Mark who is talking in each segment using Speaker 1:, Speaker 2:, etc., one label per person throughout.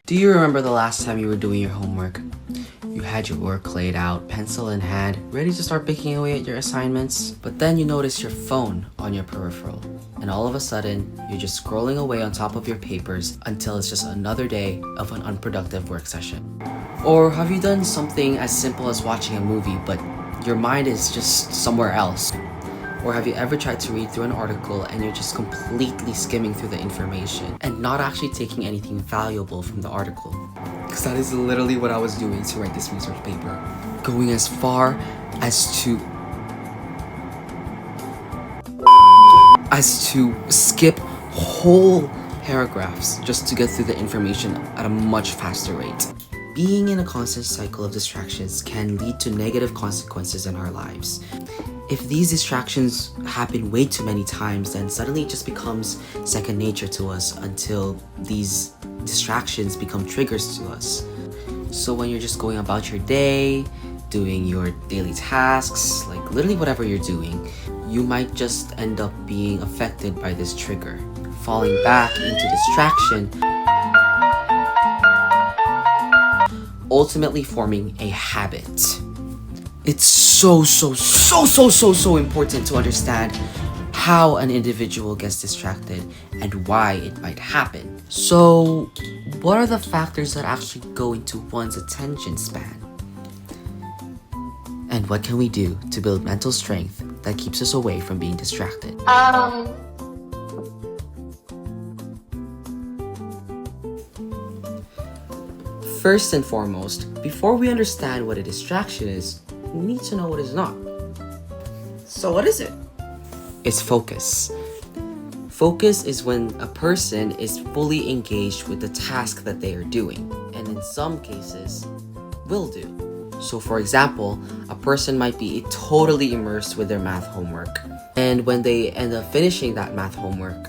Speaker 1: Do you remember the last time you were doing your homework? You had your work laid out, pencil in hand, ready to start picking away at your assignments, but then you notice your phone on your peripheral, and all of a sudden, you're just scrolling away on top of your papers until it's just another day of an unproductive work session. Or have you done something as simple as watching a movie, but your mind is just somewhere else? Or have you ever tried to read through an article and you're just completely skimming through the information and not actually taking anything valuable from the article? Because that is literally what I was doing to write this research paper. Going as far as to skip whole paragraphs just to get through the information at a much faster rate. Being in a constant cycle of distractions can lead to negative consequences in our lives. If these distractions happen way too many times, then suddenly it just becomes second nature to us until these distractions become triggers to us. So when you're just going about your day, doing your daily tasks, like literally whatever you're doing, you might just end up being affected by this trigger, falling back into distraction, ultimately forming a habit. It's so important to understand how an individual gets distracted and why it might happen. So, what are the factors that actually go into one's attention span? And what can we do to build mental strength that keeps us away from being distracted? First and foremost, before we understand what a distraction is, we need to know what it's not. So what is it? It's focus. Focus is when a person is fully engaged with the task that they are doing, and in some cases, will do. So for example, a person might be totally immersed with their math homework, and when they end up finishing that math homework,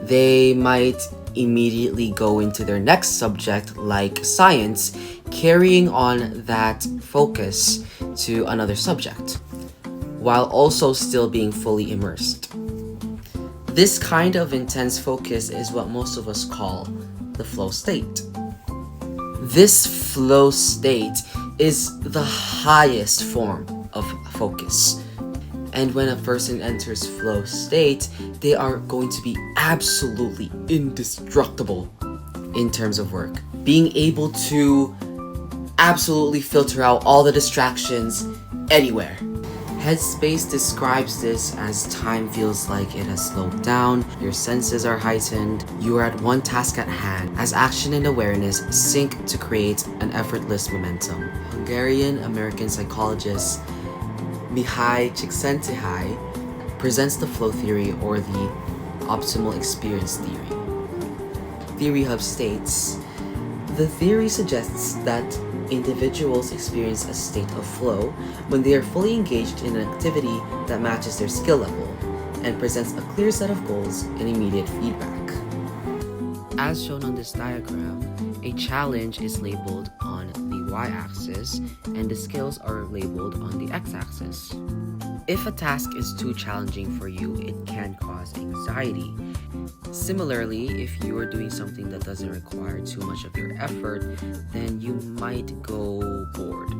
Speaker 1: they might immediately go into their next subject like science, carrying on that focus to another subject, while also still being fully immersed. This kind of intense focus is what most of us call the flow state. This flow state is the highest form of focus. And when a person enters flow state, they are going to be absolutely indestructible in terms of work. Being able to absolutely filter out all the distractions anywhere. Headspace describes this as time feels like it has slowed down, your senses are heightened, you are at one task at hand, as action and awareness sync to create an effortless momentum. Hungarian-American psychologist Mihaly Csikszentmihalyi presents the flow theory, or the optimal experience theory. Theory Hub states, the theory suggests that individuals experience a state of flow when they are fully engaged in an activity that matches their skill level and presents a clear set of goals and immediate feedback. As shown on this diagram, a challenge is labeled on the y-axis and the skills are labeled on the x-axis. If a task is too challenging for you, it can cause anxiety. Similarly, if you are doing something that doesn't require too much of your effort, then you might go bored.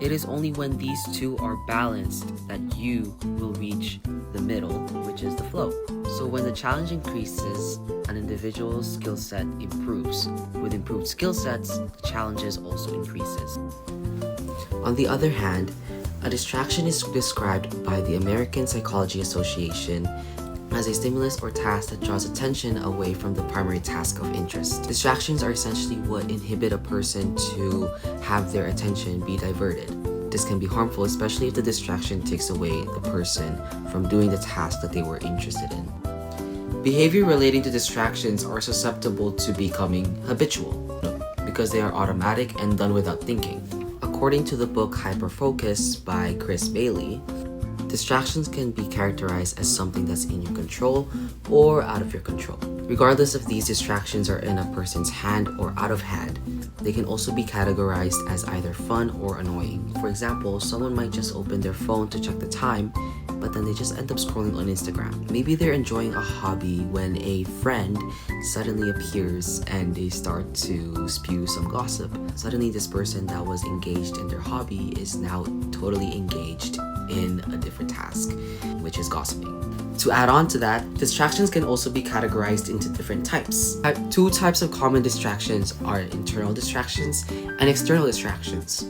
Speaker 1: It is only when these two are balanced that you will reach the middle, which is the flow. So when the challenge increases, an individual's skill set improves. With improved skill sets, the challenges also increases. On the other hand, a distraction is described by the American Psychology Association as a stimulus or task that draws attention away from the primary task of interest. Distractions are essentially what inhibit a person to have their attention be diverted. This can be harmful, especially if the distraction takes away the person from doing the task that they were interested in. Behavior relating to distractions are susceptible to becoming habitual because they are automatic and done without thinking. According to the book Hyperfocus by Chris Bailey, distractions can be characterized as something that's in your control or out of your control. Regardless if these distractions are in a person's hand or out of hand, they can also be categorized as either fun or annoying. For example, someone might just open their phone to check the time but then they just end up scrolling on Instagram. Maybe they're enjoying a hobby when a friend suddenly appears and they start to spew some gossip. Suddenly this person that was engaged in their hobby is now totally engaged in a different task, which is gossiping. To add on to that, distractions can also be categorized into different types. Two types of common distractions are internal distractions and external distractions.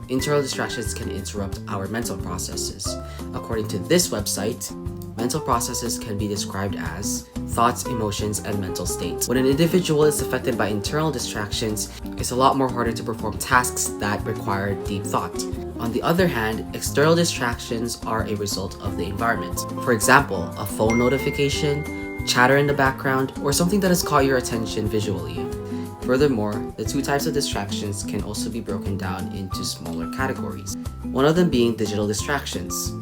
Speaker 1: Internal distractions can interrupt our mental processes. According to this website, mental processes can be described as thoughts, emotions, and mental states. When an individual is affected by internal distractions, it's a lot more harder to perform tasks that require deep thought. On the other hand, external distractions are a result of the environment. For example, a phone notification, chatter in the background, or something that has caught your attention visually. Furthermore, the two types of distractions can also be broken down into smaller categories. One of them being digital distractions.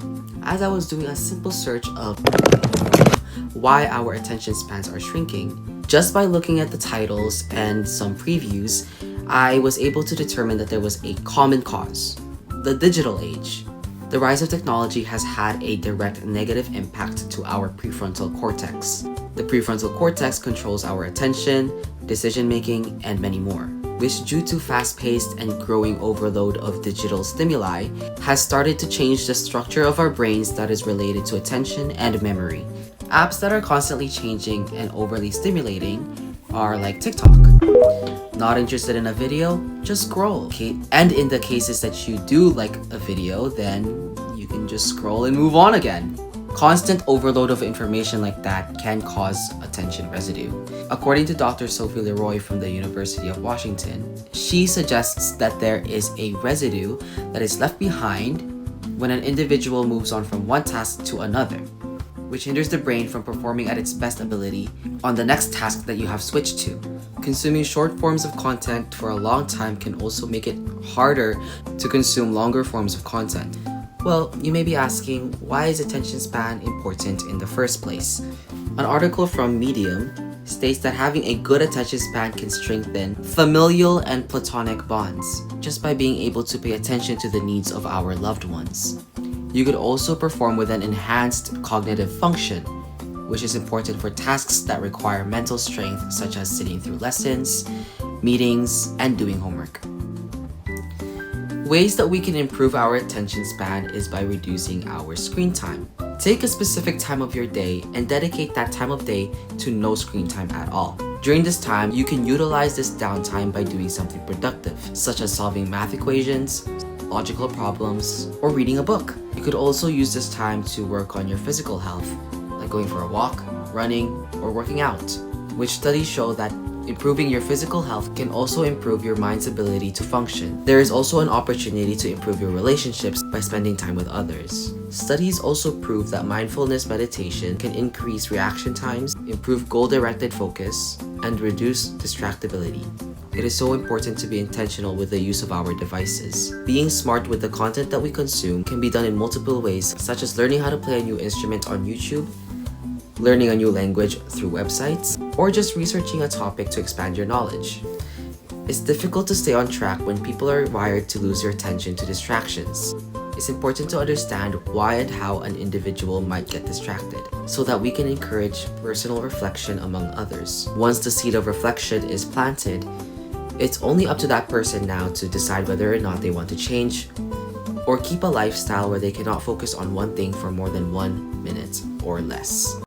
Speaker 1: As I was doing a simple search of why our attention spans are shrinking, just by looking at the titles and some previews, I was able to determine that there was a common cause: the digital age. The rise of technology has had a direct negative impact to our prefrontal cortex. The prefrontal cortex controls our attention, decision-making, and many more, which, due to fast-paced and growing overload of digital stimuli, has started to change the structure of our brains that is related to attention and memory. Apps that are constantly changing and overly stimulating are like TikTok. Not interested in a video? Just scroll. And in the cases that you do like a video, then you can just scroll and move on again. Constant overload of information like that can cause attention residue. According to Dr. Sophie Leroy from the University of Washington, she suggests that there is a residue that is left behind when an individual moves on from one task to another, which hinders the brain from performing at its best ability on the next task that you have switched to. Consuming short forms of content for a long time can also make it harder to consume longer forms of content. Well, you may be asking, why is attention span important in the first place? An article from Medium states that having a good attention span can strengthen familial and platonic bonds just by being able to pay attention to the needs of our loved ones. You could also perform with an enhanced cognitive function, which is important for tasks that require mental strength, such as sitting through lessons, meetings, and doing homework. Ways that we can improve our attention span is by reducing our screen time. Take a specific time of your day and dedicate that time of day to no screen time at all. During this time, you can utilize this downtime by doing something productive, such as solving math equations, logical problems, or reading a book. You could also use this time to work on your physical health, like going for a walk, running, or working out, which studies show that improving your physical health can also improve your mind's ability to function. There is also an opportunity to improve your relationships by spending time with others. Studies also prove that mindfulness meditation can increase reaction times, improve goal-directed focus, and reduce distractibility. It is so important to be intentional with the use of our devices. Being smart with the content that we consume can be done in multiple ways, such as learning how to play a new instrument on YouTube, learning a new language through websites, or just researching a topic to expand your knowledge. It's difficult to stay on track when people are wired to lose their attention to distractions. It's important to understand why and how an individual might get distracted, so that we can encourage personal reflection among others. Once the seed of reflection is planted, it's only up to that person now to decide whether or not they want to change or keep a lifestyle where they cannot focus on one thing for more than 1 minute or less.